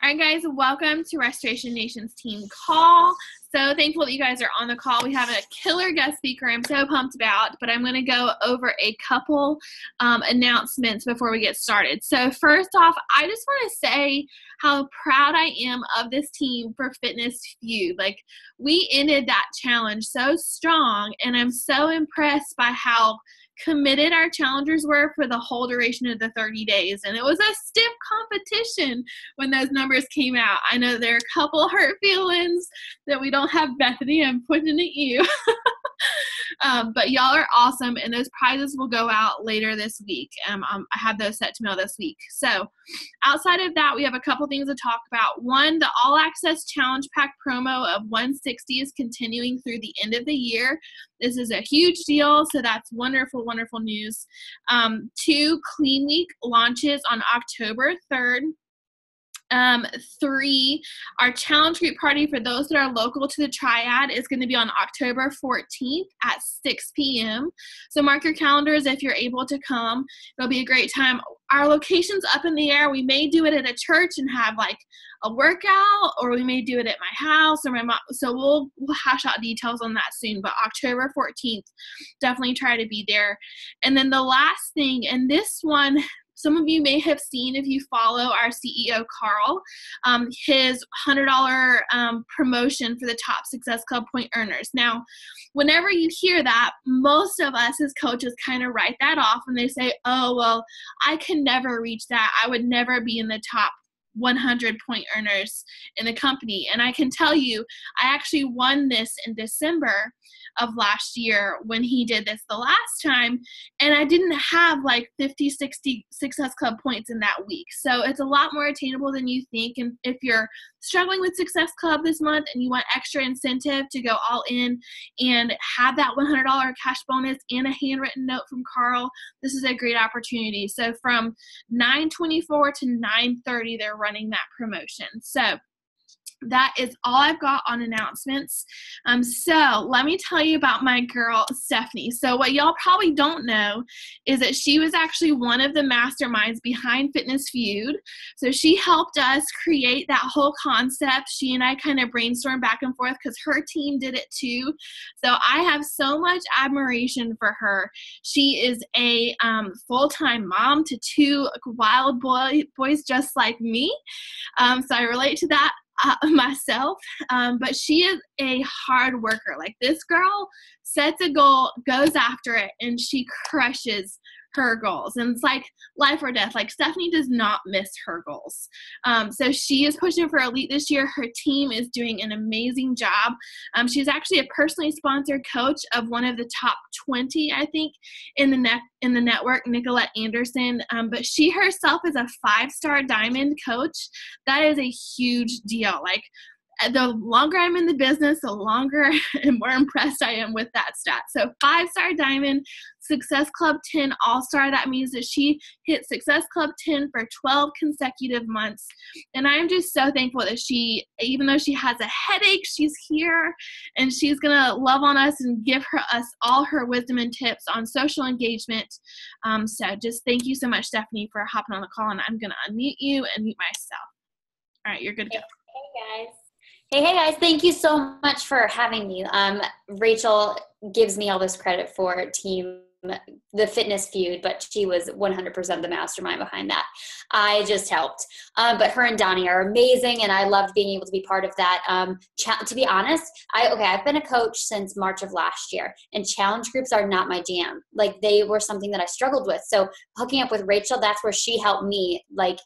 All right, guys, welcome to Restoration Nation's team call. So thankful that you guys are on the call. We have a killer guest speaker I'm so pumped about, but I'm going to go over a couple announcements before we get started. So first off, I just want to say how proud I am of this team for Fitness Feud. Like, we ended that challenge so strong, and I'm so impressed by how committed our challengers were for the whole duration of the 30 days. And it was a stiff competition when those numbers came out. I know there are a couple hurt feelings that we don't have Bethany. I'm pointing at you. But y'all are awesome, and those prizes will go out later this week. I have those set to mail this week. So outside of that, we have a couple things to talk about. One, the All Access Challenge Pack promo of $160 is continuing through the end of the year. This is a huge deal, so that's wonderful, wonderful news. Two, Clean Week launches on October 3rd. Three, our challenge group party for those that are local to the Triad is going to be on October 14th at 6 p.m. So mark your calendars if you're able to come. It'll be a great time. Our location's up in the air. We may do it at a church and have like a workout, or we may do it at my house or my mom. So we'll hash out details on that soon. But October 14th, definitely try to be there. And then the last thing, and this one, some of you may have seen if you follow our CEO, Carl, his $100 promotion for the Top Success Club point earners. Now, whenever you hear that, most of us as coaches kind of write that off and they say, oh, well, I can never reach that. I would never be in the top 100 point earners in the company. And I can tell you, I actually won this in December of last year when he did this the last time, and I didn't have like 50, 60 Success Club points in that week. So it's a lot more attainable than you think. And if you're struggling with Success Club this month and you want extra incentive to go all in and have that $100 cash bonus and a handwritten note from Carl, this is a great opportunity. So from 9/24 to 9/30, they're running that promotion. So that is all I've got on announcements. So let me tell you about my girl, Stephanie. So what y'all probably don't know is that she was actually one of the masterminds behind Fitness Feud. So she helped us create that whole concept. She and I kind of brainstormed back and forth because her team did it too. So I have so much admiration for her. She is a full-time mom to two wild boys just like me. So I relate to that myself, but she is a hard worker. Like, this girl sets a goal, goes after it, and she crushes her goals. And it's like life or death. Like, Stephanie does not miss her goals. So she is pushing for elite this year. Her team is doing an amazing job. She's actually a personally sponsored coach of one of the top 20, I think, in the network, Nicolette Anderson. But she herself is a 5-star diamond coach. That is a huge deal. Like, the longer I'm in the business, the longer and more impressed I am with that stat. So 5-star diamond, Success Club 10 all-star. That means that she hit Success Club 10 for 12 consecutive months. And I'm just so thankful that she, even though she has a headache, she's here and she's going to love on us and give us all her wisdom and tips on social engagement. So just thank you so much, Stephanie, for hopping on the call. And I'm going to unmute you and mute myself. All right, you're good to go. Hey, guys. Hey guys, thank you so much for having me. Rachel gives me all this credit for the Fitness Feud, but she was 100% the mastermind behind that. I just helped. But her and Donnie are amazing, and I loved being able to be part of that. To be honest, I've been a coach since March of last year, and challenge groups are not my jam. Like, they were something that I struggled with. So hooking up with Rachel, that's where she helped me, like,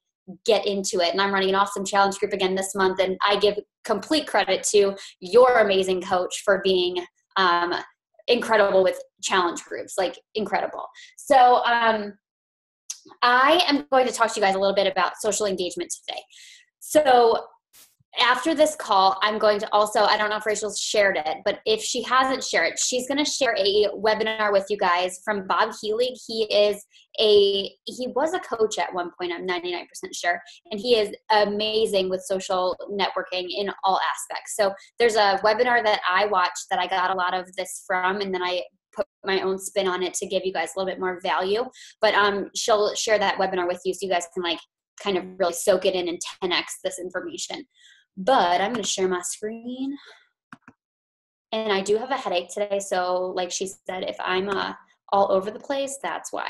get into it. And I'm running an awesome challenge group again this month, and I give complete credit to your amazing coach for being incredible with challenge groups, like incredible. So I am going to talk to you guys a little bit about social engagement today. So after this call, I'm going to also, I don't know if Rachel's shared it, but if she hasn't shared it, she's going to share a webinar with you guys from Bob Healy. He was a coach at one point, I'm 99% sure, and he is amazing with social networking in all aspects. So there's a webinar that I watched that I got a lot of this from, and then I put my own spin on it to give you guys a little bit more value. But she'll share that webinar with you so you guys can like kind of really soak it in and 10x this information. But I'm going to share my screen. And I do have a headache today. So like she said, if I'm all over the place, that's why.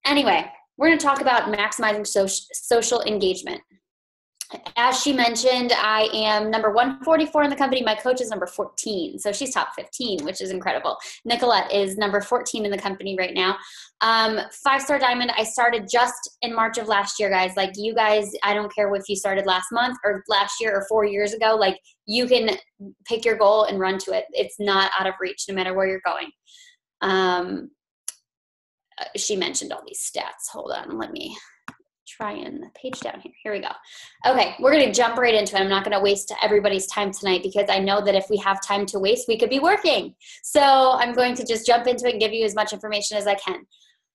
Anyway, we're going to talk about maximizing social engagement. As she mentioned, I am number 144 in the company. My coach is number 14. So she's top 15, which is incredible. Nicolette is number 14 in the company right now. 5-star diamond. I started just in March of last year, guys. Like you guys, I don't care if you started last month or last year or 4 years ago, like you can pick your goal and run to it. It's not out of reach no matter where you're going. She mentioned all these stats. Hold on. Let me try and page down here. Here we go. Okay, we're going to jump right into it. I'm not going to waste everybody's time tonight because I know that if we have time to waste, we could be working. So I'm going to just jump into it and give you as much information as I can.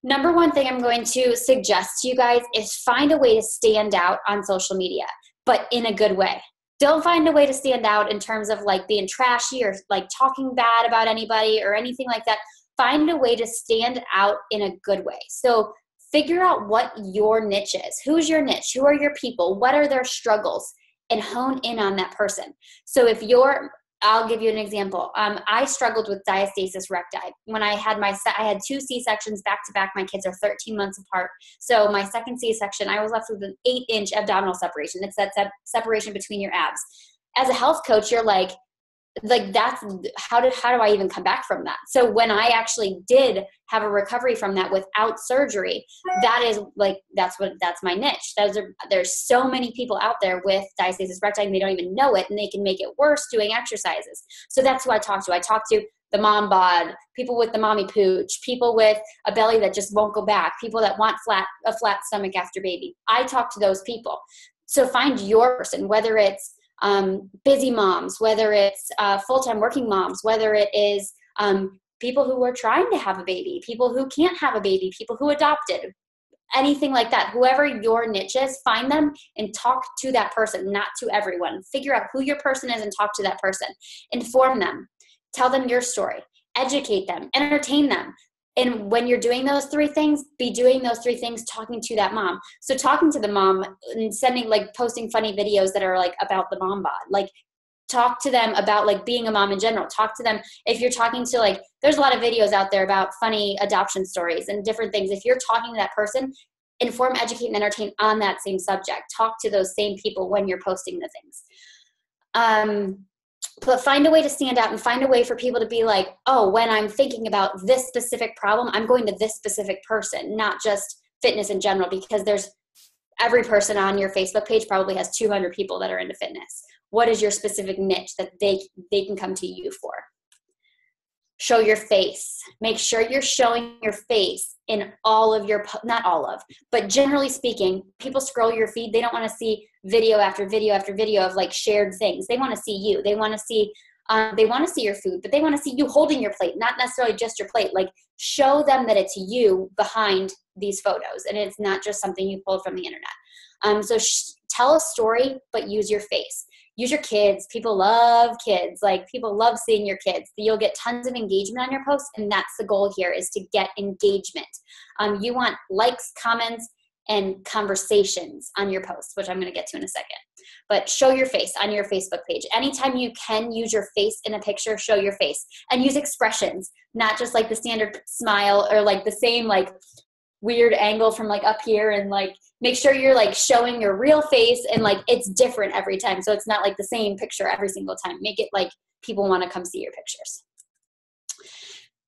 Number one thing I'm going to suggest to you guys is find a way to stand out on social media, but in a good way. Don't find a way to stand out in terms of like being trashy or like talking bad about anybody or anything like that. Find a way to stand out in a good way. So figure out what your niche is. Who's your niche? Who are your people? What are their struggles? And hone in on that person. So if I'll give you an example. I struggled with diastasis recti. When I had I had 2 C-sections back to back. My kids are 13 months apart. So my second C-section, I was left with an 8-inch abdominal separation. It's that separation between your abs. As a health coach, you're like that's how do I even come back from that? So when I actually did have a recovery from that without surgery, that's my niche. There's so many people out there with diastasis recti and they don't even know it, and they can make it worse doing exercises. So that's who I talk to. I talk to the mom bod, people with the mommy pooch, people with a belly that just won't go back, people that want a flat stomach after baby. I talk to those people. So find your person, whether it's busy moms, whether it's full-time working moms, whether it is people who are trying to have a baby, people who can't have a baby, people who adopted, anything like that. Whoever your niche is, find them and talk to that person, not to everyone. Figure out who your person is and talk to that person. Inform them. Tell them your story. Educate them. Entertain them. And when you're doing those 3 things, be doing those 3 things, talking to that mom. So talking to the mom and posting funny videos that are like about the mom bod, like talk to them about like being a mom in general. Talk to them. If you're talking to there's a lot of videos out there about funny adoption stories and different things. If you're talking to that person, inform, educate, and entertain on that same subject. Talk to those same people when you're posting the things. But find a way to stand out and find a way for people to be like, oh, when I'm thinking about this specific problem, I'm going to this specific person, not just fitness in general, because every person on your Facebook page probably has 200 people that are into fitness. What is your specific niche that they can come to you for? Show your face. Make sure you're showing your face in all of not all of, but generally speaking, people scroll your feed. They don't want to see video after video after video of like shared things. They want to see you. They want to see your food, but they want to see you holding your plate, not necessarily just your plate. Like show them that it's you behind these photos and it's not just something you pulled from the internet. So tell a story, but use your face. Use your kids. People love kids. Like people love seeing your kids. You'll get tons of engagement on your posts, and that's the goal here, is to get engagement. You want likes, comments, and conversations on your posts, which I'm going to get to in a second. But show your face on your Facebook page. Anytime you can use your face in a picture, show your face. And use expressions, not just like the standard smile or like the same like weird angle from like up here, and like make sure you're like showing your real face and like it's different every time. So it's not like the same picture every single time. Make it like people want to come see your pictures.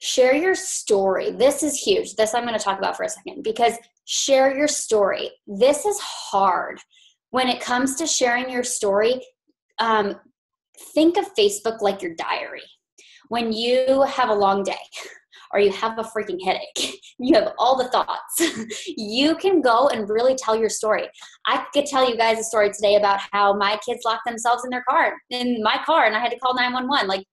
Share your story. This is huge. This I'm going to talk about for a second, because share your story. This is hard. When it comes to sharing your story, think of Facebook like your diary. When you have a long day or you have a freaking headache, you have all the thoughts, you can go and really tell your story. I could tell you guys a story today about how my kids locked themselves in my car, and I had to call 911. Like,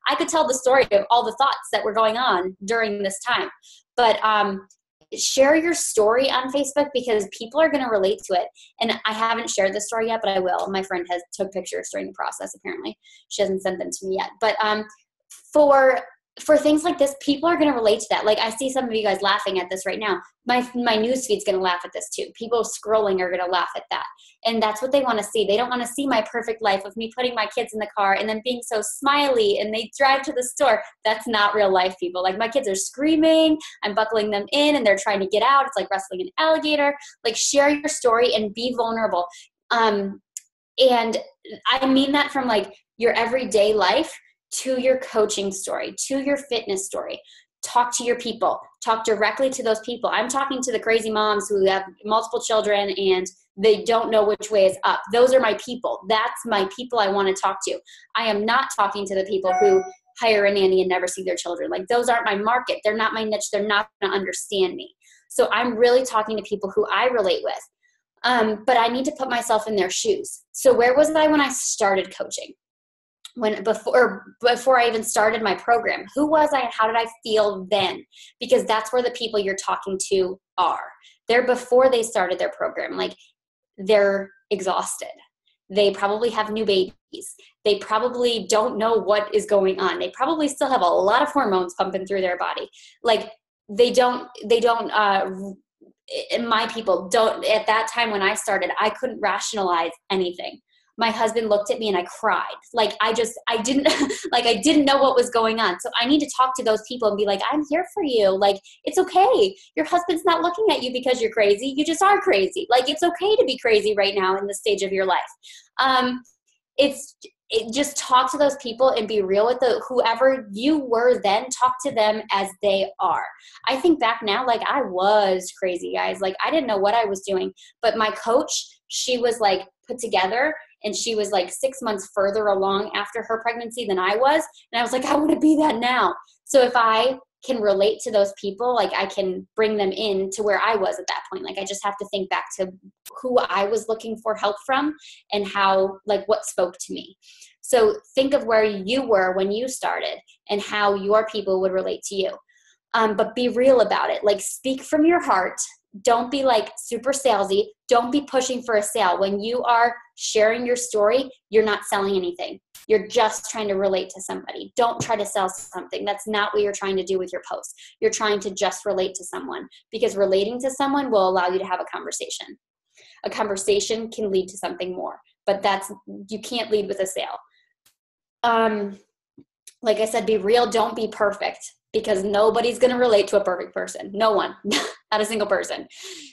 I could tell the story of all the thoughts that were going on during this time. But share your story on Facebook, because people are going to relate to it. And I haven't shared this story yet, but I will. My friend took pictures during the process, apparently. She hasn't sent them to me yet. But for for things like this, people are going to relate to that. Like I see some of you guys laughing at this right now. My news feed's going to laugh at this too. People scrolling are going to laugh at that. And that's what they want to see. They don't want to see my perfect life of me putting my kids in the car and then being so smiley and they drive to the store. That's not real life, people. Like my kids are screaming, I'm buckling them in and they're trying to get out. It's like wrestling an alligator. Like share your story and be vulnerable. And I mean that from like your everyday life to your coaching story, to your fitness story. Talk to your people. Talk directly to those people. I'm talking to the crazy moms who have multiple children and they don't know which way is up. Those are my people. That's my people I want to talk to. I am not talking to the people who hire a nanny and never see their children. Like those aren't my market. They're not my niche. They're not going to understand me. So I'm really talking to people who I relate with. But I need to put myself in their shoes. So where was I when I started coaching? Before I even started my program, who was I and how did I feel then? Because that's where the people you're talking to are. They're before they started their program. Like they're exhausted. They probably have new babies. They probably don't know what is going on. They probably still have a lot of hormones pumping through their body. Like my people don't, at that time when I started, I couldn't rationalize anything. My husband looked at me and I cried. Like I didn't know what was going on. So I need to talk to those people and be like, I'm here for you. Like, it's okay. Your husband's not looking at you because you're crazy. You just are crazy. Like, it's okay to be crazy right now in this stage of your life. Just talk to those people and be real with whoever you were then. Talk to them as they are. I think back now, like I was crazy, guys. Like I didn't know what I was doing, but my coach, she was like put together and she was like 6 months further along after her pregnancy than I was. And I was like, I want to be that now. So if I can relate to those people, like I can bring them in to where I was at that point. Like I just have to think back to who I was looking for help from and how, like what spoke to me. So think of where you were when you started and how your people would relate to you. But be real about it. Like speak from your heart. Don't be like super salesy. Don't be pushing for a sale. When you are sharing your story, you're not selling anything. You're just trying to relate to somebody. Don't try to sell something. That's not what you're trying to do with your post. You're trying to just relate to someone, because relating to someone will allow you to have a conversation. A conversation can lead to something more, but you can't lead with a sale. Like I said, be real. Don't be perfect, because nobody's going to relate to a perfect person. No one, not a single person.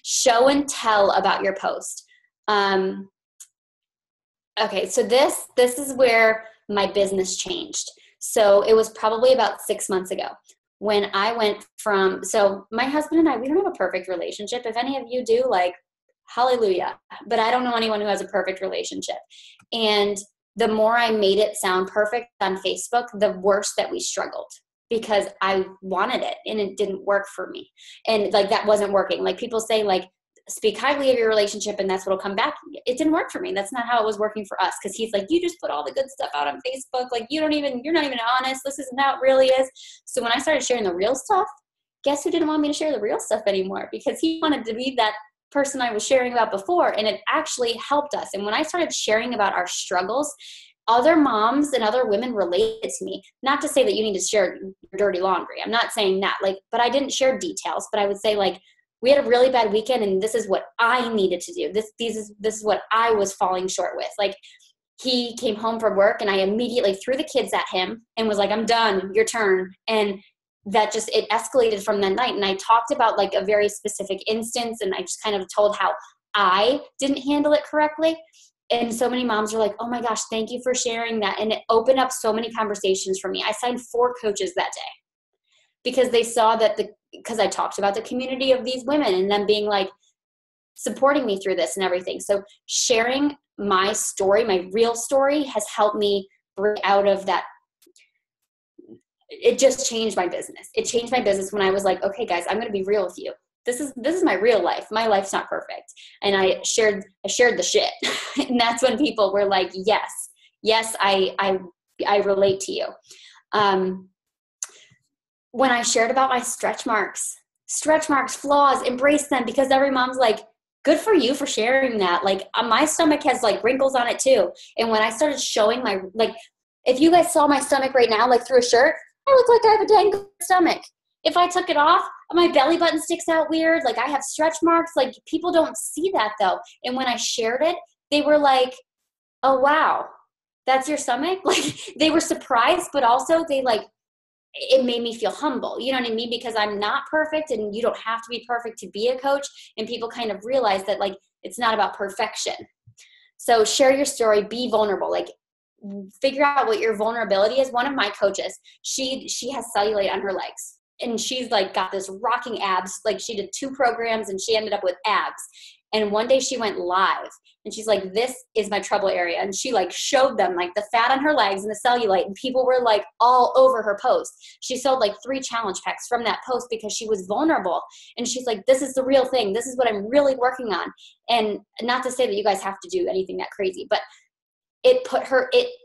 Show and tell about your post. Okay, so this is where my business changed. So it was probably about 6 months ago when I went from, so my husband and I, we don't have a perfect relationship. If any of you do, like, hallelujah. But I don't know anyone who has a perfect relationship. And the more I made it sound perfect on Facebook, the worse that we struggled, because I wanted it and it didn't work for me. And like, that wasn't working. Like people say, like, speak highly of your relationship and that's what'll come back. It didn't work for me. That's not how it was working for us. Cause he's like, you just put all the good stuff out on Facebook. Like you're not even honest. This isn't how it really is. So when I started sharing the real stuff, guess who didn't want me to share the real stuff anymore? Because he wanted to be that person I was sharing about before. And it actually helped us. And when I started sharing about our struggles, other moms and other women related to me. Not to say that you need to share your dirty laundry. I'm not saying that, like, but I didn't share details, but I would say, like, we had a really bad weekend and this is what I needed to do. This is what I was falling short with. Like, he came home from work and I immediately threw the kids at him and was like, I'm done, your turn. And that just, it escalated from that night. And I talked about like a very specific instance, and I just kind of told how I didn't handle it correctly. And so many moms are like, oh my gosh, thank you for sharing that. And it opened up so many conversations for me. I signed 4 coaches that day because they saw that because I talked about the community of these women and them being like supporting me through this and everything. So sharing my story, my real story, has helped me break out of that. It just changed my business. It changed my business when I was like, okay, guys, I'm going to be real with you. This is my real life. My life's not perfect. And I shared the shit. And that's when people were like, yes, I relate to you. When I shared about my stretch marks, flaws, embrace them, because every mom's like, good for you for sharing that. Like, my stomach has like wrinkles on it too. And when I started showing if you guys saw my stomach right now, like through a shirt, I look like I have a dang stomach. If I took it off, my belly button sticks out weird. Like I have stretch marks. Like people don't see that though. And when I shared it, they were like, oh, wow, that's your stomach? Like they were surprised, but also it made me feel humble. You know what I mean? Because I'm not perfect and you don't have to be perfect to be a coach. And people kind of realize that like, it's not about perfection. So share your story, be vulnerable, like figure out what your vulnerability is. One of my coaches, she has cellulite on her legs. And she's like got this rocking abs. Like she did 2 programs and she ended up with abs. And one day she went live and she's like, this is my trouble area. And she like showed them like the fat on her legs and the cellulite, and people were like all over her post. She sold like 3 challenge packs from that post because she was vulnerable. And she's like, this is the real thing. This is what I'm really working on. And not to say that you guys have to do anything that crazy, but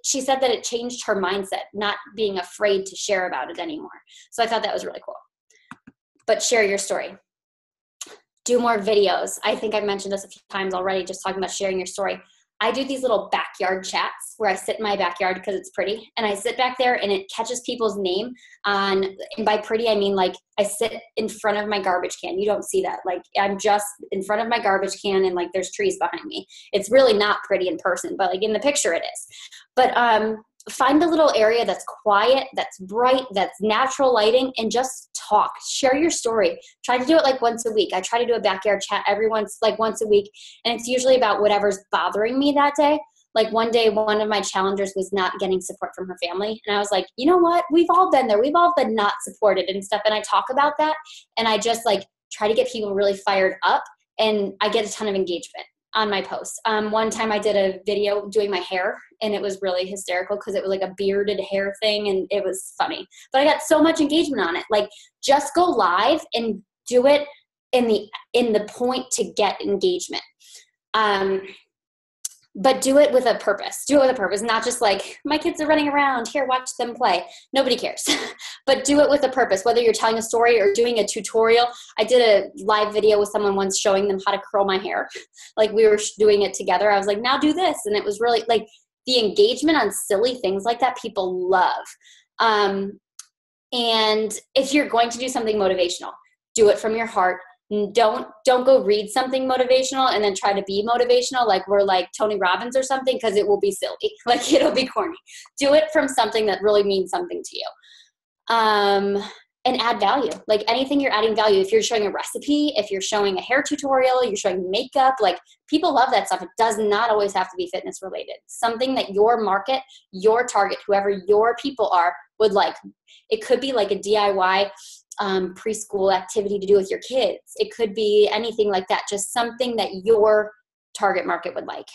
she said that it changed her mindset, not being afraid to share about it anymore. So I thought that was really cool. But share your story. Do more videos. I think I've mentioned this a few times already, just talking about sharing your story. I do these little backyard chats where I sit in my backyard because it's pretty, and I sit back there and it catches people's name on, and by pretty, I mean like I sit in front of my garbage can. You don't see that. Like I'm just in front of my garbage can and like there's trees behind me. It's really not pretty in person, but like in the picture it is. But find a little area that's quiet, that's bright, that's natural lighting, and just talk. Share your story. Try to do it like once a week. I try to do a backyard chat once a week, and it's usually about whatever's bothering me that day. Like one day, one of my challengers was not getting support from her family, and I was like, you know what? We've all been there. We've all been not supported and stuff, and I talk about that, and I just like try to get people really fired up, and I get a ton of engagement on my posts. One time I did a video doing my hair, and it was really hysterical because it was like a bearded hair thing, and it was funny. But I got so much engagement on it. Like just go live and do it in the point to get engagement. But do it with a purpose. Do it with a purpose, not just like, my kids are running around, here, watch them play. Nobody cares. But do it with a purpose, whether you're telling a story or doing a tutorial. I did a live video with someone once showing them how to curl my hair. Like we were doing it together. I was like, now do this. And it was really like the engagement on silly things like that, people love. And if you're going to do something motivational, do it from your heart. Don't go read something motivational and then try to be motivational like we're like Tony Robbins or something, because it will be silly. Like it'll be corny. Do it from something that really means something to you. And add value. Like anything you're adding value. If you're showing a recipe, if you're showing a hair tutorial, you're showing makeup, like people love that stuff. It does not always have to be fitness related. Something that your market, your target, whoever your people are would like. It could be like a DIY preschool activity to do with your kids. It could be anything like that. Just something that your target market would like.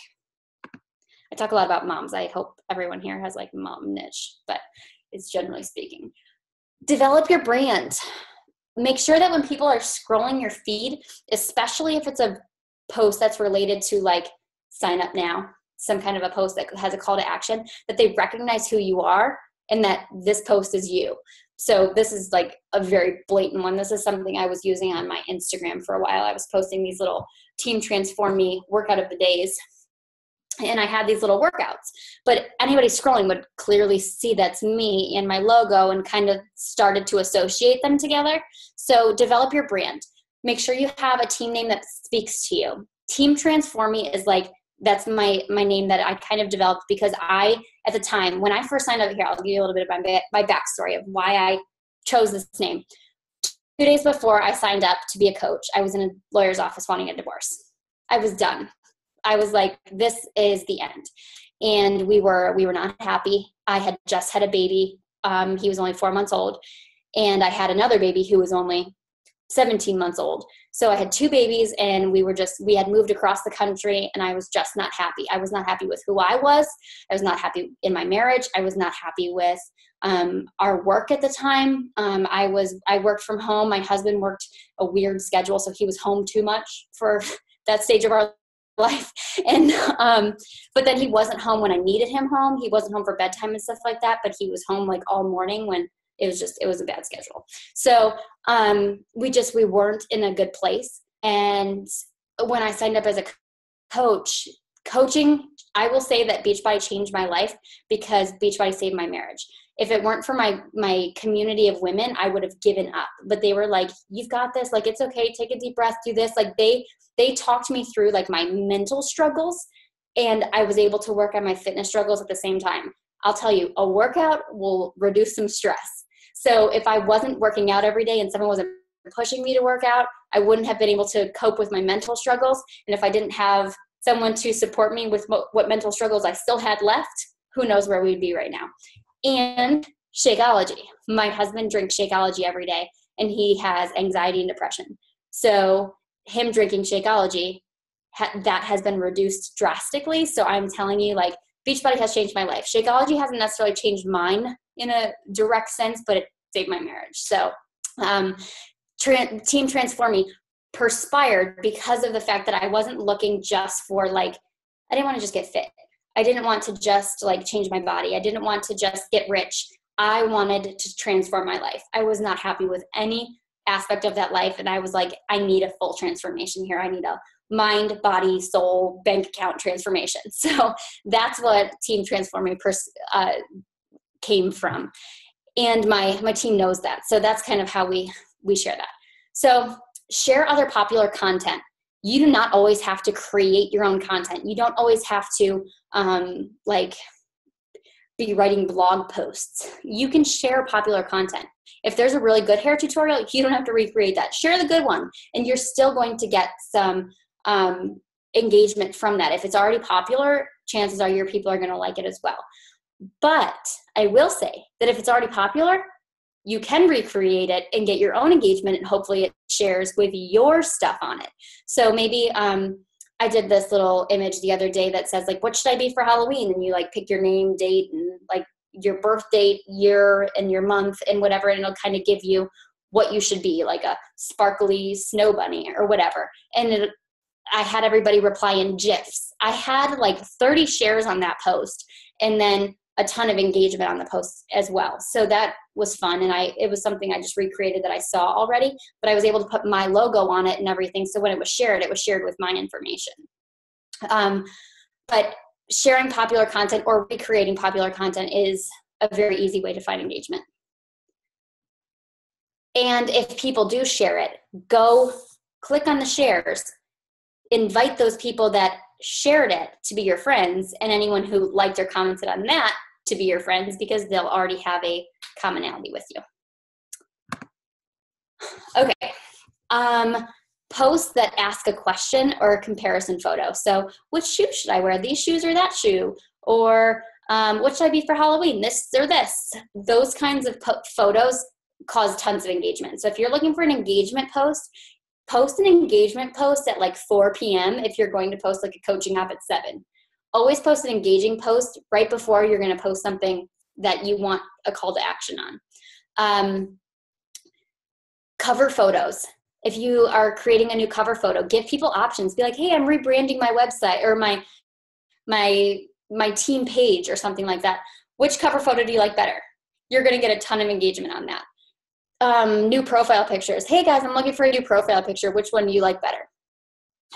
I talk a lot about moms. I hope everyone here has like mom niche, but it's generally speaking. Develop your brand. Make sure that when people are scrolling your feed, especially if it's a post that's related to like sign up now, some kind of a post that has a call to action, that they recognize who you are and that this post is you. So this is like a very blatant one. This is something I was using on my Instagram for a while. I was posting these little Team Transform Me workout of the days. And I had these little workouts, but anybody scrolling would clearly see that's me and my logo and kind of started to associate them together. So develop your brand. Make sure you have a team name that speaks to you. Team Transform Me is like, that's my name that I kind of developed because at the time when I first signed up here, I'll give you a little bit of my backstory of why I chose this name. 2 days before I signed up to be a coach, I was in a lawyer's office wanting a divorce. I was done. I was like, this is the end. And we were not happy. I had just had a baby. He was only 4 months old. And I had another baby who was only 17 months old. So I had 2 babies and we had moved across the country and I was just not happy. I was not happy with who I was. I was not happy in my marriage. I was not happy with our work at the time. I worked from home. My husband worked a weird schedule. So he was home too much for that stage of our life. And but then he wasn't home when I needed him home. He wasn't home for bedtime and stuff like that, but he was home like all morning when it was a bad schedule. So we weren't in a good place. And when I signed up as a coaching, I will say that Beachbody changed my life because Beachbody saved my marriage. if it weren't for my community of women, I would have given up. But they were like, you've got this, like, it's okay, take a deep breath, do this. Like they talked me through like my mental struggles, and I was able to work on my fitness struggles at the same time. I'll tell you, a workout will reduce some stress. So if I wasn't working out every day and someone wasn't pushing me to work out, I wouldn't have been able to cope with my mental struggles. And if I didn't have someone to support me with what mental struggles I still had left, who knows where we'd be right now. And Shakeology. My husband drinks Shakeology every day, and he has anxiety and depression. So him drinking Shakeology, that has been reduced drastically. So I'm telling you, like, Beachbody has changed my life. Shakeology hasn't necessarily changed mine in a direct sense, but it saved my marriage. So Team Transform Me perspired because of the fact that I wasn't looking just for, like, I didn't want to just get fit. I didn't want to just like change my body. I didn't want to just get rich. I wanted to transform my life. I was not happy with any aspect of that life. And I was like, I need a full transformation here. I need a mind, body, soul, bank account transformation. So that's what Team Transform Me came from. And my team knows that. So that's kind of how we share that. So share other popular content. You do not always have to create your own content. You don't always have to be writing blog posts. You can share popular content. If there's a really good hair tutorial, you don't have to recreate that. Share the good one, and you're still going to get some engagement from that. If it's already popular, chances are your people are going to like it as well. But I will say that if it's already popular, you can recreate it and get your own engagement, and hopefully it shares with your stuff on it. So maybe I did this little image the other day that says, like, what should I be for Halloween? And you like pick your name, date, and like your birth date, year, and your month, and whatever, and it'll kind of give you what you should be, like a sparkly snow bunny or whatever. And I had everybody reply in GIFs. I had like 30 shares on that post, and then a ton of engagement on the post as well. So that was fun. And it was something I just recreated that I saw already, but I was able to put my logo on it and everything. So when it was shared with my information. But sharing popular content or recreating popular content is a very easy way to find engagement. And if people do share it, go click on the shares, invite those people that shared it to be your friends, and anyone who liked or commented on that to be your friends, because they'll already have a commonality with you. Okay. Posts that ask a question or a comparison photo. So which shoe should I wear? These shoes or that shoe? Or what should I be for Halloween? This or this? Those kinds of photos cause tons of engagement. So if you're looking for an engagement post an engagement post at like 4 p.m. if you're going to post like a coaching app at 7. Always post an engaging post right before you're going to post something that you want a call to action on. Cover photos. If you are creating a new cover photo, give people options. Be like, hey, I'm rebranding my website or my team page or something like that. Which cover photo do you like better? You're going to get a ton of engagement on that. New profile pictures. Hey guys, I'm looking for a new profile picture. Which one do you like better?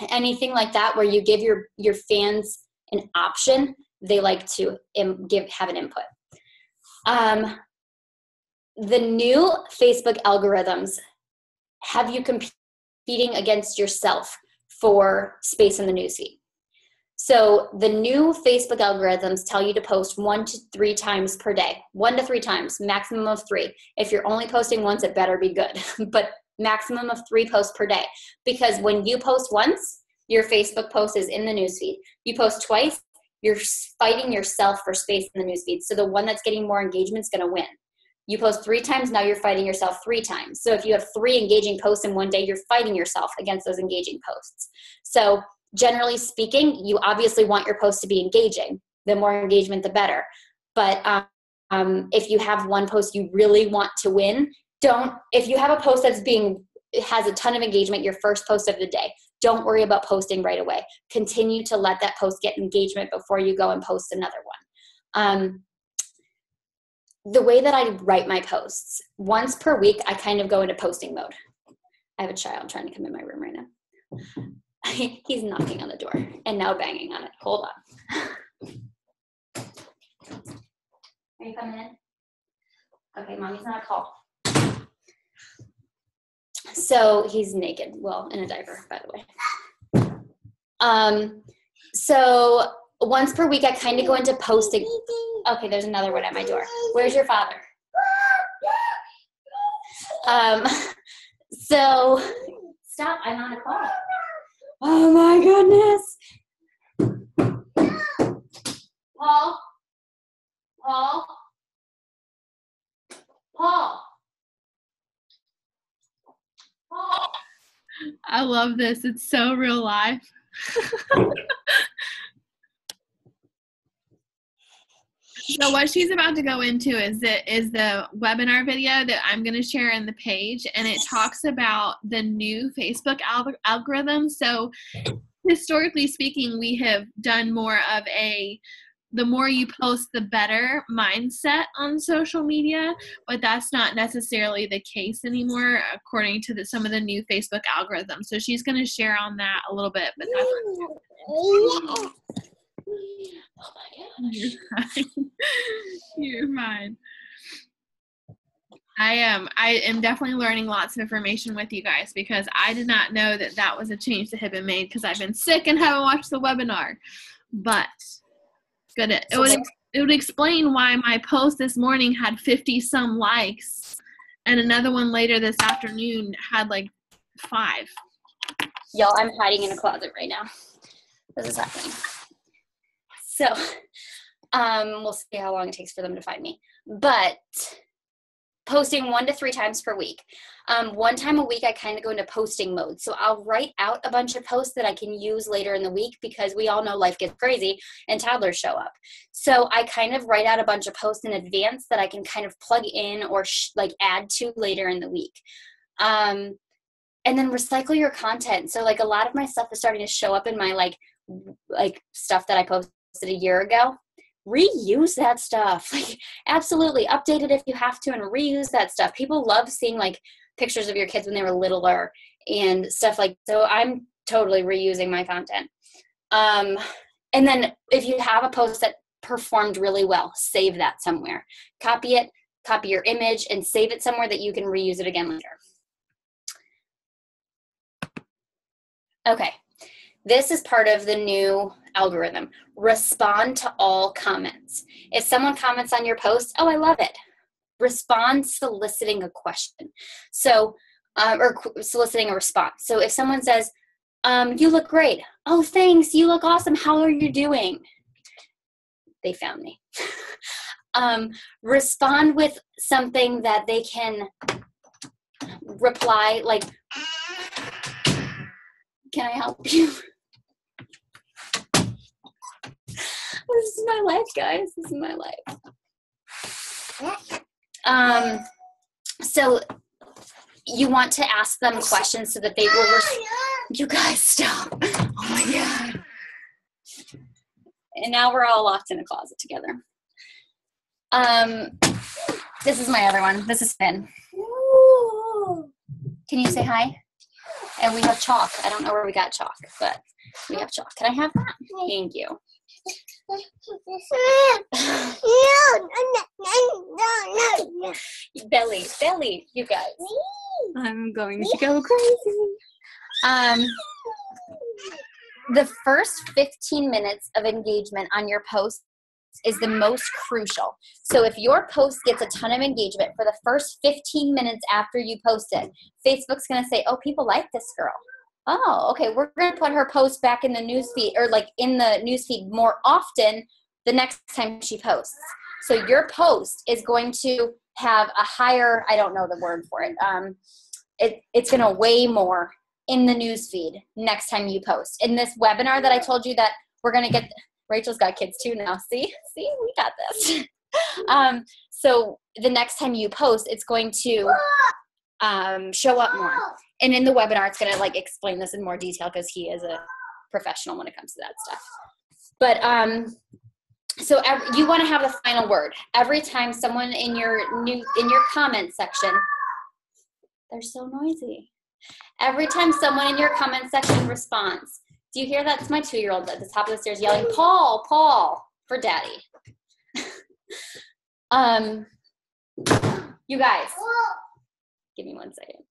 Anything like that where you give your fans an option, they like to have an input. The new Facebook algorithms have you competing against yourself for space in the newsfeed. So the new Facebook algorithms tell you to post 1 to 3 times per day. 1 to 3 times, maximum of 3. If you're only posting once, it better be good, but maximum of 3 posts per day. Because when you post once, your Facebook post is in the newsfeed. You post twice, you're fighting yourself for space in the newsfeed. So the one that's getting more engagement is going to win. You post 3 times, now you're fighting yourself 3 times. So if you have 3 engaging posts in one day, you're fighting yourself against those engaging posts. So generally speaking, you obviously want your post to be engaging. The more engagement, the better. But if you have one post you really want to win, if you have a post has a ton of engagement, your first post of the day, don't worry about posting right away. Continue to let that post get engagement before you go and post another one. The way that I write my posts, once per week, I kind of go into posting mode. I have a child trying to come in my room right now. He's knocking on the door and now banging on it. Hold on. Are you coming in? Okay, mommy's not a call. So he's naked, well, in a diaper, by the way. So once per week, I kind of go into posting. Okay, there's another one at my door. Where's your father? So stop, I'm on a call. Oh my goodness. Paul? Paul? Paul? Paul? I love this. It's so real life. So what she's about to go into is the webinar video that I'm going to share in the page, and it talks about the new Facebook algorithm. So historically speaking, we have done more of the more you post, the better mindset on social media, but that's not necessarily the case anymore, according to some of the new Facebook algorithms. So she's going to share on that a little bit, but that's Oh my gosh. You're fine. You're fine. I am definitely learning lots of information with you guys, because I did not know that was a change that had been made, because I've been sick and haven't watched the webinar. But it would explain why my post this morning had 50 some likes, and another one later this afternoon had like 5. Y'all, I'm hiding in a closet right now. This is happening. So, we'll see how long it takes for them to find me. But posting 1 to 3 times per week. 1 time a week, I kind of go into posting mode. So I'll write out a bunch of posts that I can use later in the week, because we all know life gets crazy and toddlers show up. So I kind of write out a bunch of posts in advance that I can kind of plug in or add to later in the week. And then recycle your content. So like a lot of my stuff is starting to show up in my like stuff that I posted a year ago. Reuse that stuff. Like, absolutely update it if you have to, and reuse that stuff. People love seeing like pictures of your kids when they were littler and stuff like. So I'm totally reusing my content. And then if you have a post that performed really well, save that somewhere. Copy it, copy your image, and save it somewhere that you can reuse it again later. Okay. This is part of the new algorithm. Respond to all comments. If someone comments on your post, oh, I love it. Respond soliciting a question. So, or soliciting a response. So if someone says, you look great. Oh, thanks. You look awesome. How are you doing? They found me. Respond with something that they can reply, like, can I help you? This is my life, guys. This is my life. So you want to ask them questions so that they will. You guys, stop! Oh my god! And now we're all locked in a closet together. This is my other one. This is Finn. Can you say hi? And we have chalk. I don't know where we got chalk, but we have chalk. Can I have that? Thank you. Belly, you guys. I'm going to go crazy. The first 15 minutes of engagement on your post is the most crucial. So if your post gets a ton of engagement for the first 15 minutes after you post it, Facebook's going to say, oh, people like this girl. Oh, okay, we're going to put her post back in the newsfeed, or like in the newsfeed more often the next time she posts. So your post is going to have a higher, I don't know the word for it, it's going to weigh more in the newsfeed next time you post. In this webinar that I told you that we're going to get, Rachel's got kids too now. See, we got this. So the next time you post, it's going to show up more. And in the webinar, it's going to like explain this in more detail, because he is a professional when it comes to that stuff. But so you want to have the final word. Every time someone in your comment section, they're so noisy. Every time someone in your comment section responds, do you hear that? It's my 2-year-old at the top of the stairs yelling, Paul, for daddy. You guys, give me 1 second.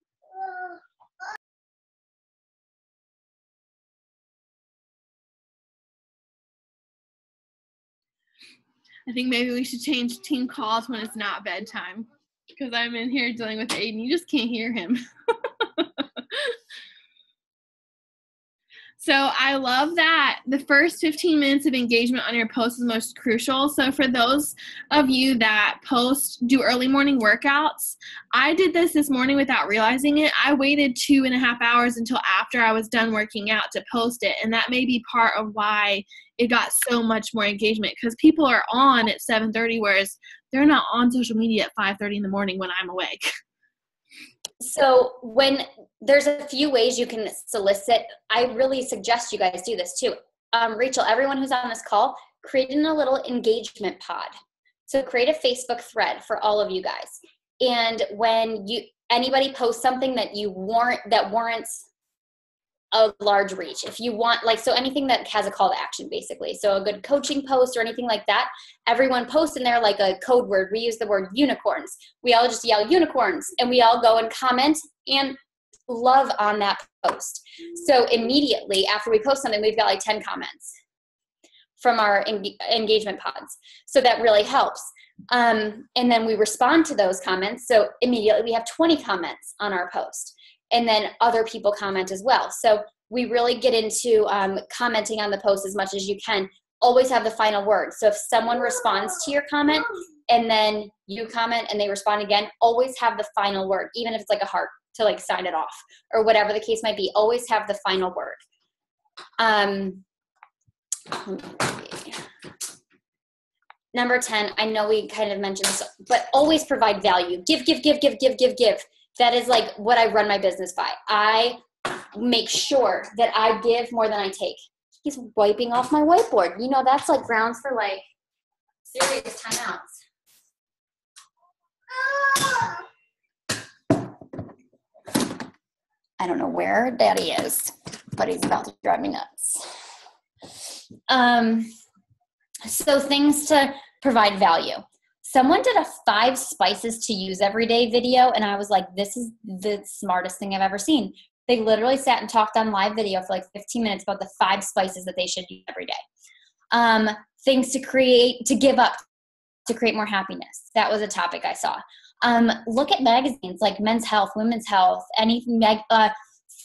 I think maybe we should change team calls when it's not bedtime, because I'm in here dealing with Aiden. You just can't hear him. So I love that the first 15 minutes of engagement on your post is most crucial. So for those of you that do early morning workouts, I did this morning without realizing it. I waited 2.5 hours until after I was done working out to post it. And that may be part of why it got so much more engagement, because people are on at 7:30, whereas they're not on social media at 5:30 in the morning when I'm awake. So when there's a few ways you can solicit, I really suggest you guys do this too. Rachel, everyone who's on this call, create a little engagement pod. So create a Facebook thread for all of you guys. And when anybody posts something that warrants a large reach, if you want, so anything that has a call to action, basically. So a good coaching post or anything like that, everyone posts in there like a code word. We use the word unicorns. We all just yell unicorns, and we all go and comment and love on that post. So immediately after we post something, we've got like 10 comments from our engagement pods. So that really helps. And then we respond to those comments. So immediately we have 20 comments on our post. And then other people comment as well. So we really get into commenting on the post as much as you can. Always have the final word. So if someone responds to your comment and then you comment and they respond again, always have the final word, even if it's like a heart to sign it off or whatever the case might be. Always have the final word. Number 10, I know we kind of mentioned this, but always provide value. Give. That is what I run my business by. I make sure that I give more than I take. He's wiping off my whiteboard. That's grounds for serious timeouts. I don't know where Daddy is, but he's about to drive me nuts. So things to provide value. Someone did a 5 spices to use every day video, and I was like, this is the smartest thing I've ever seen. They literally sat and talked on live video for 15 minutes about the 5 spices that they should use every day. Things to give up to create more happiness. That was a topic I saw. Look at magazines like Men's Health, Women's Health, any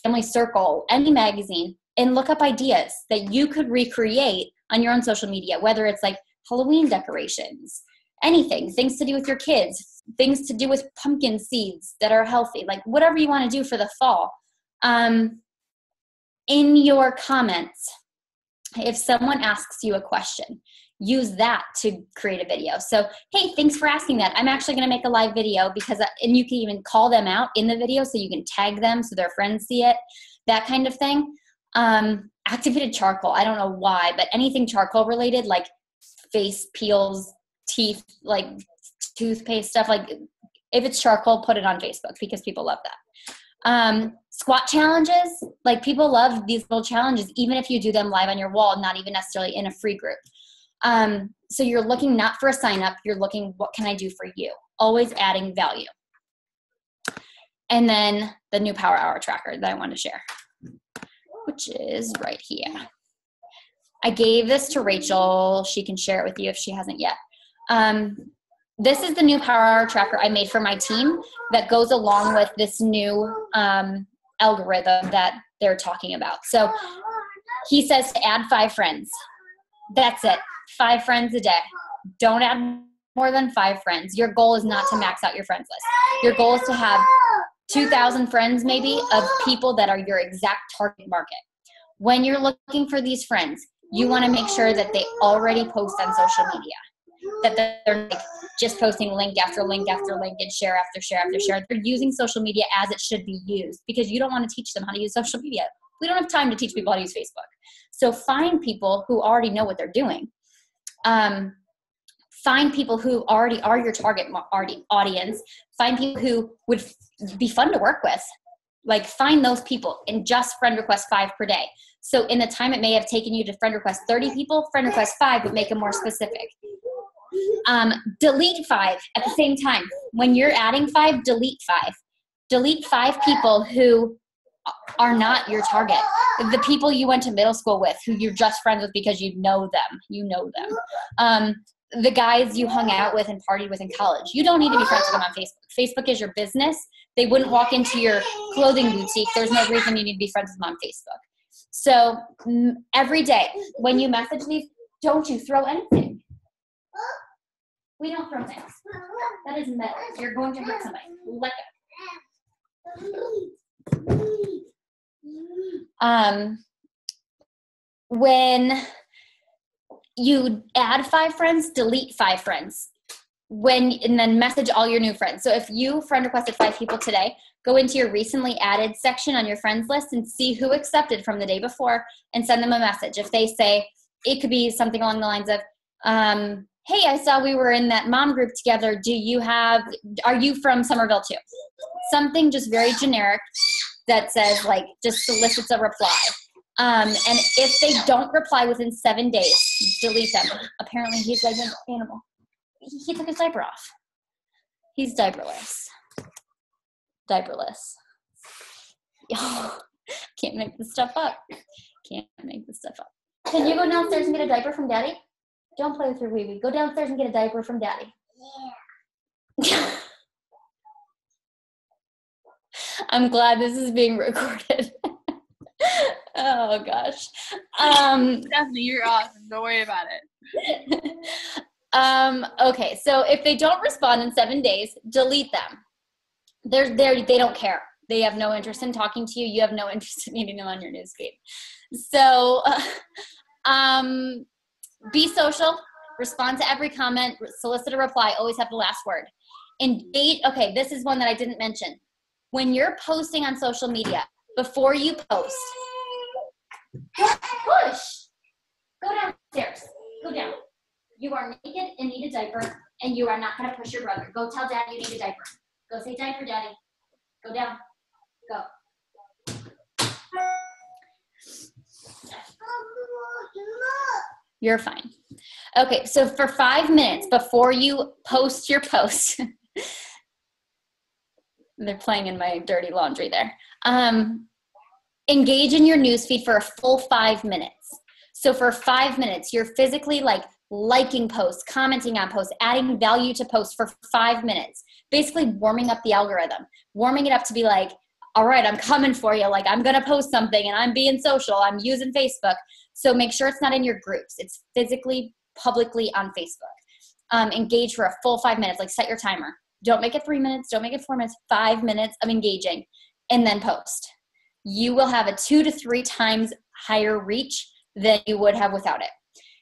Family Circle, any magazine, and look up ideas that you could recreate on your own social media, whether it's Halloween decorations, anything, things to do with your kids, things to do with pumpkin seeds that are healthy, whatever you want to do for the fall. In your comments, if someone asks you a question, use that to create a video. So, hey, thanks for asking that. I'm actually going to make a live video and you can even call them out in the video so you can tag them so their friends see it, that kind of thing. Activated charcoal. I don't know why, but anything charcoal related, like face peels, teeth, toothpaste stuff, if it's charcoal, put it on Facebook because people love that. Squat challenges, people love these little challenges, even if you do them live on your wall, not even necessarily in a free group. So you're looking not for a sign up, you're looking, what can I do for you? Always adding value. And then the new Power Hour tracker that I want to share, which is right here. I gave this to Rachel. She can share it with you if she hasn't yet. This is the new Power Hour tracker I made for my team that goes along with this new algorithm that they're talking about. So he says to add 5 friends. That's it. 5 friends a day. Don't add more than 5 friends. Your goal is not to max out your friends list. Your goal is to have 2,000 friends maybe of people that are your exact target market. When you're looking for these friends, you want to make sure that they already post on social media, that they're just posting link after link after link and share after share after share. They're using social media as it should be used because you don't want to teach them how to use social media. We don't have time to teach people how to use Facebook. So find people who already know what they're doing. Find people who already are your target audience. Find people who would be fun to work with. Find those people and just friend request 5 per day. So in the time it may have taken you to friend request 30 people, friend request 5, but make them more specific. Delete 5 at the same time. When you're adding 5, delete 5. Delete 5 people who are not your target. The people you went to middle school with, who you're just friends with because you know them. The guys you hung out with and partied with in college. You don't need to be friends with them on Facebook. Facebook is your business. They wouldn't walk into your clothing boutique. There's no reason you need to be friends with them on Facebook. So every day when you message these, don't you throw anything. We don't throw things. That is metal. You're going to hurt somebody. Let go. When you add 5 friends, delete 5 friends. And then message all your new friends. So if you friend requested 5 people today, go into your recently added section on your friends list and see who accepted from the day before and send them a message. If they say, it could be something along the lines of, hey, I saw we were in that mom group together. Are you from Somerville too? Something just very generic that says, like, just solicits a reply. And if they don't reply within 7 days, delete them. Apparently he's like an animal. He took his diaper off. He's diaperless. Diaperless. Can't make this stuff up. Can't make this stuff up. Can you go downstairs and get a diaper from Daddy? Don't play with your wee-wee. Go downstairs and get a diaper from Daddy. Yeah. I'm glad this is being recorded. Oh, gosh. Stephanie, you're awesome. Don't worry about it. Okay, so if they don't respond in 7 days, delete them. They don't care. They have no interest in talking to you. You have no interest in meeting them on your newsfeed. So be social, respond to every comment, solicit a reply, always have the last word. Engage. Okay, this is one that I didn't mention. When you're posting on social media, before you post, push. Go downstairs. Go down. You are naked and need a diaper, and you are not going to push your brother. Go tell Dad you need a diaper. Go say diaper, Daddy. Go down. Go. You're fine. Okay, so for 5 minutes before you post your post, they're playing in my dirty laundry there. Engage in your newsfeed for a full 5 minutes. So for 5 minutes, you're physically liking posts, commenting on posts, adding value to posts for 5 minutes, basically warming up the algorithm, warming it up to be like, all right, I'm coming for you. Like, I'm going to post something and I'm being social. I'm using Facebook. So make sure it's not in your groups. It's physically, publicly on Facebook. Engage for a full 5 minutes. Like, set your timer. Don't make it 3 minutes. Don't make it 4 minutes. 5 minutes of engaging and then post. You will have a 2 to 3 times higher reach than you would have without it.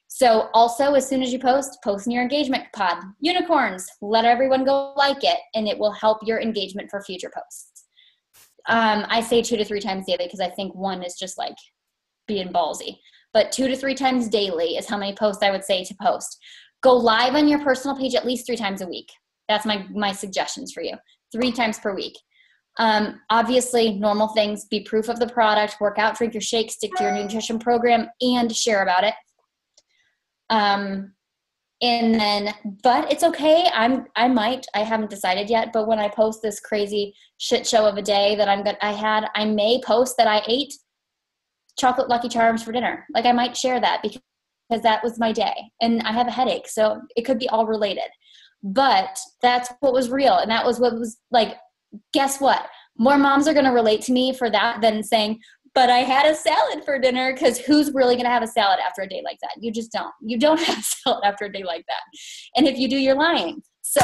So also, as soon as you post in your engagement pod. Unicorns, let everyone go like it, and it will help your engagement for future posts. I say 2 to 3 times daily because I think 1 is just like being ballsy. But 2 to 3 times daily is how many posts I would say to post. Go live on your personal page at least 3 times a week. That's my suggestions for you. 3 times per week. Obviously, normal things, be proof of the product, work out, drink your shake, stick to your nutrition program, and share about it. But it's okay. I haven't decided yet, but when I post this crazy shit show of a day that I may post that I ate chocolate Lucky Charms for dinner. Like, I might share that because that was my day and I have a headache. So it could be all related, but that's what was real. And that was what was like, guess what? More moms are going to relate to me for that than saying, but I had a salad for dinner, because who's really going to have a salad after a day like that? You just don't. You don't have a salad after a day like that. And if you do, you're lying. So,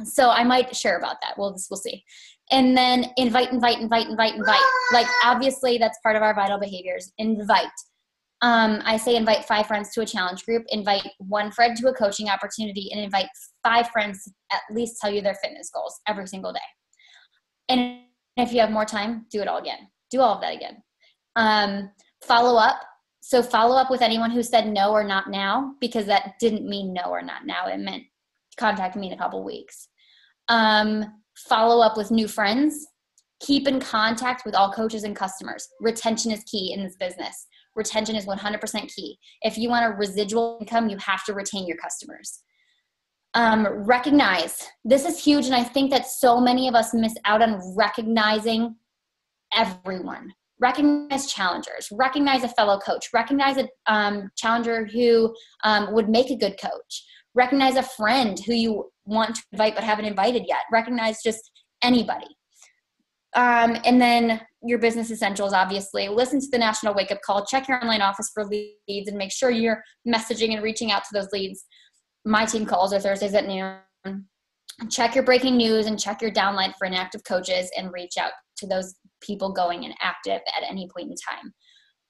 so I might share about that. We'll see. And then invite. Like, obviously that's part of our vital behaviors. Invite. I say invite 5 friends to a challenge group, invite 1 friend to a coaching opportunity, and invite 5 friends to at least tell you their fitness goals every single day. And if you have more time, do it all again. Do all of that again. Follow up. So follow up with anyone who said no or not now, because that didn't mean no or not now. It meant contact me in a couple weeks. Follow up with new friends. Keep in contact with all coaches and customers. Retention is key in this business. Retention is 100% key. If you want a residual income, you have to retain your customers. Recognize. This is huge, and I think that so many of us miss out on recognizing everyone. Recognize challengers. Recognize a fellow coach. Recognize a challenger who would make a good coach. Recognize a friend who you want to invite but haven't invited yet. Recognize just anybody. And then your business essentials, obviously. Listen to the national wake-up call. Check your online office for leads and make sure you're messaging and reaching out to those leads. My team calls are Thursdays at noon. Check your breaking news and check your downline for inactive coaches and reach out to those people going inactive at any point in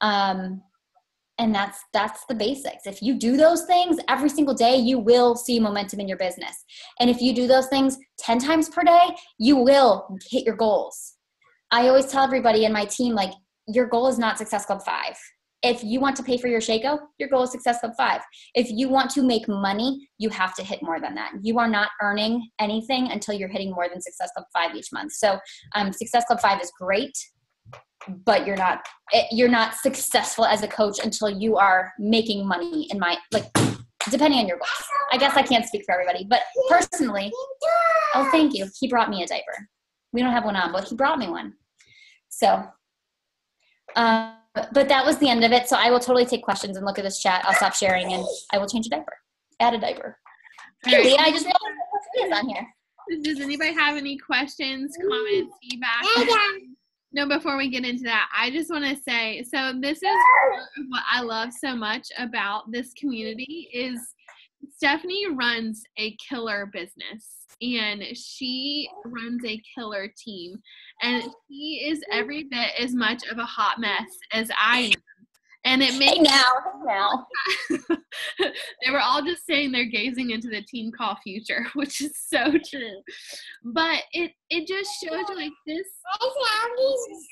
time. And that's the basics. If you do those things every single day, you will see momentum in your business. And if you do those things 10 times per day, you will hit your goals. I always tell everybody in my team, like, your goal is not Success Club 5. If you want to pay for your Shaco, your goal is Success Club 5. If you want to make money, you have to hit more than that. You are not earning anything until you're hitting more than Success Club 5 each month. So Success Club 5 is great, but you're not successful as a coach until you are making money depending on your goals. I guess I can't speak for everybody, but personally, oh, thank you. He brought me a diaper. We don't have one on, but he brought me one. So, but that was the end of it. So I will totally take questions and look at this chat. I'll stop sharing and I will change a diaper. Add a diaper. Hey, Leah, I just realized what's on here. Does anybody have any questions, comments, feedback? No, before we get into that, I just want to say, so this is what I love so much about this community is Stephanie runs a killer business and she runs a killer team, and she is every bit as much of a hot mess as I am. And it makes now. They were all just saying they're gazing into the team call future, which is so true. But it just shows you, like, this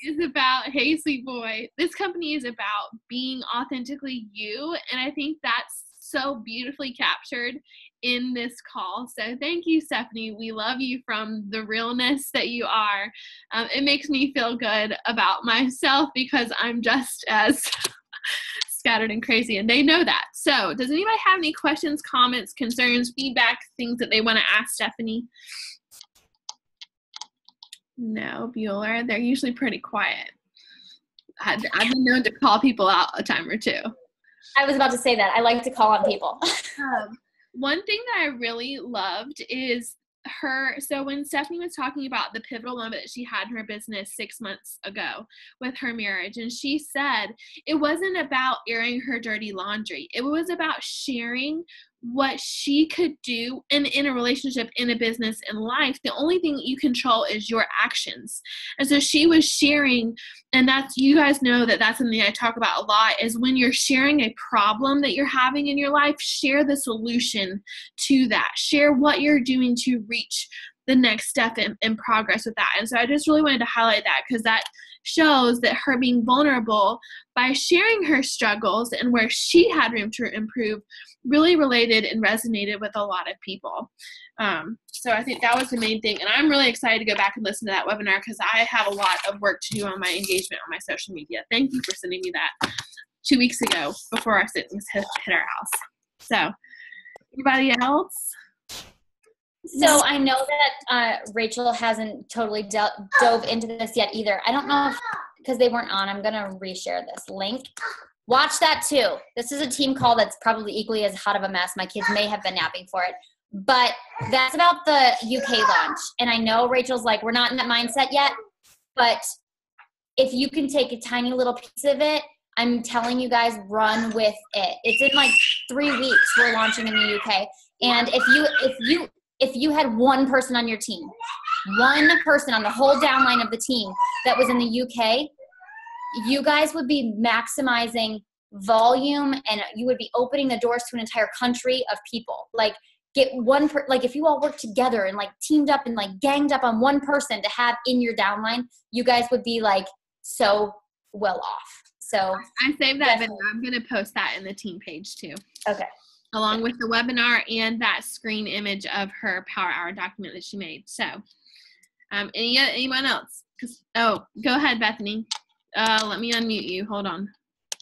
is about, hey, sweet boy, this company is about being authentically you. And I think that's so beautifully captured in this call. So thank you, Stephanie. We love you from the realness that you are. It makes me feel good about myself because I'm just as scattered and crazy, and they know that. So does anybody have any questions, comments, concerns, feedback, things that they want to ask Stephanie? No, Bueller. They're usually pretty quiet. I've been known to call people out a time or two. I was about to say that. I like to call on people. One thing that I really loved is so when Stephanie was talking about the pivotal moment that she had in her business 6 months ago with her marriage, and she said it wasn't about airing her dirty laundry. It was about sharing what she could do in a relationship, in a business, in life. The only thing that you control is your actions. And so she was sharing, and that's, you guys know that that's something I talk about a lot, is when you're sharing a problem that you're having in your life, share the solution to that. Share what you're doing to reach the next step in progress with that. And so I just really wanted to highlight that because that shows that her being vulnerable by sharing her struggles and where she had room to improve really related and resonated with a lot of people. So I think that was the main thing. And I'm really excited to go back and listen to that webinar because I have a lot of work to do on my engagement on my social media. Thank you for sending me that 2 weeks ago before our sittings hit our house. So anybody else? So I know that Rachel hasn't totally dove into this yet either. I don't know if, because they weren't on, I'm going to reshare this link. Watch that too. This is a team call that's probably equally as hot of a mess. My kids may have been napping for it. But that's about the UK launch. And I know Rachel's like, we're not in that mindset yet. But if you can take a tiny little piece of it, I'm telling you guys, run with it. It's in like 3 weeks we're launching in the UK. And if you had one person on your team, one person on the whole downline of the team that was in the UK, you guys would be maximizing volume and you would be opening the doors to an entire country of people. Like, get one, like if you all work together and like teamed up and like ganged up on one person to have in your downline, you guys would be like so well off. So I saved that video. I'm going to post that in the team page too. Okay. Along with the webinar and that screen image of her Power Hour document that she made. So, anyone else? Oh, go ahead, Bethany. Let me unmute you. Hold on.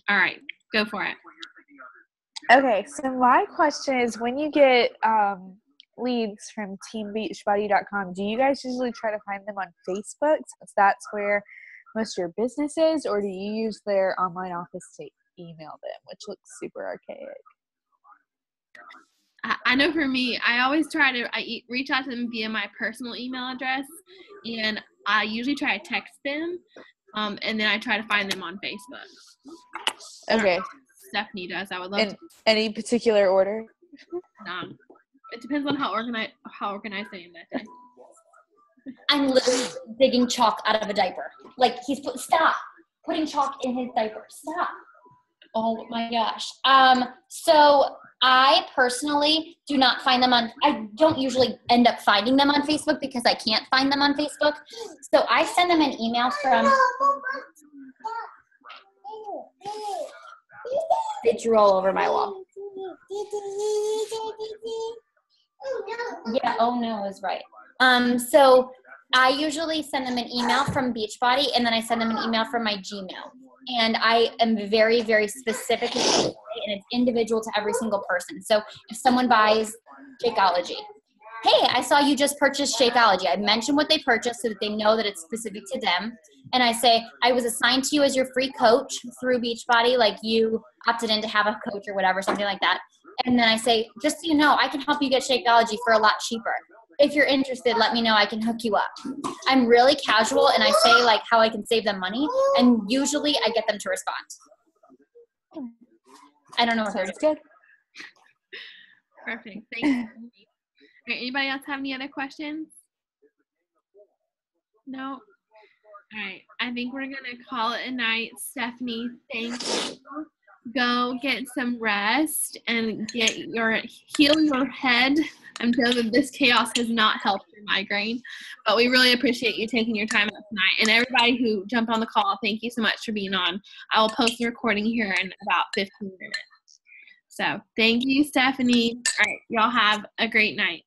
All right, go for it. Okay, so my question is, when you get leads from teambeachbody.com, do you guys usually try to find them on Facebook, since that's where most of your business is, or do you use their online office to email them, which looks super archaic? I know for me, I always try to reach out to them via my personal email address, and I usually try to text them, and then I try to find them on Facebook. Okay. Stephanie does. I would love to. Any particular order? It depends on how organized I am that day. I'm literally digging chalk out of a diaper. Like stop putting chalk in his diaper. Stop. Oh my gosh. So I personally do not find them I don't usually end up finding them on Facebook because I can't find them on Facebook. So I send them an email from, they drew all over my wall. Yeah, oh no is right. So I usually send them an email from Beachbody, and then I send them an email from my Gmail. And I am very, very specific, and it's individual to every single person. So if someone buys Shakeology, hey, I saw you just purchased Shakeology. I mention what they purchased so that they know that it's specific to them. And I say, I was assigned to you as your free coach through Beachbody, like you opted in to have a coach or whatever, something like that. And then I say, just so you know, I can help you get Shakeology for a lot cheaper. If you're interested, let me know. I can hook you up. I'm really casual, and I say like how I can save them money, and usually I get them to respond. I don't know if Sounds good. Perfect. Thank you. All right, anybody else have any other questions? No? All right. I think we're going to call it a night. Stephanie, thank you. Go get some rest and heal your head. I'm sure that this chaos has not helped your migraine, but we really appreciate you taking your time out tonight. And everybody who jumped on the call, thank you so much for being on. I will post the recording here in about 15 minutes. So thank you, Stephanie. All right, y'all have a great night.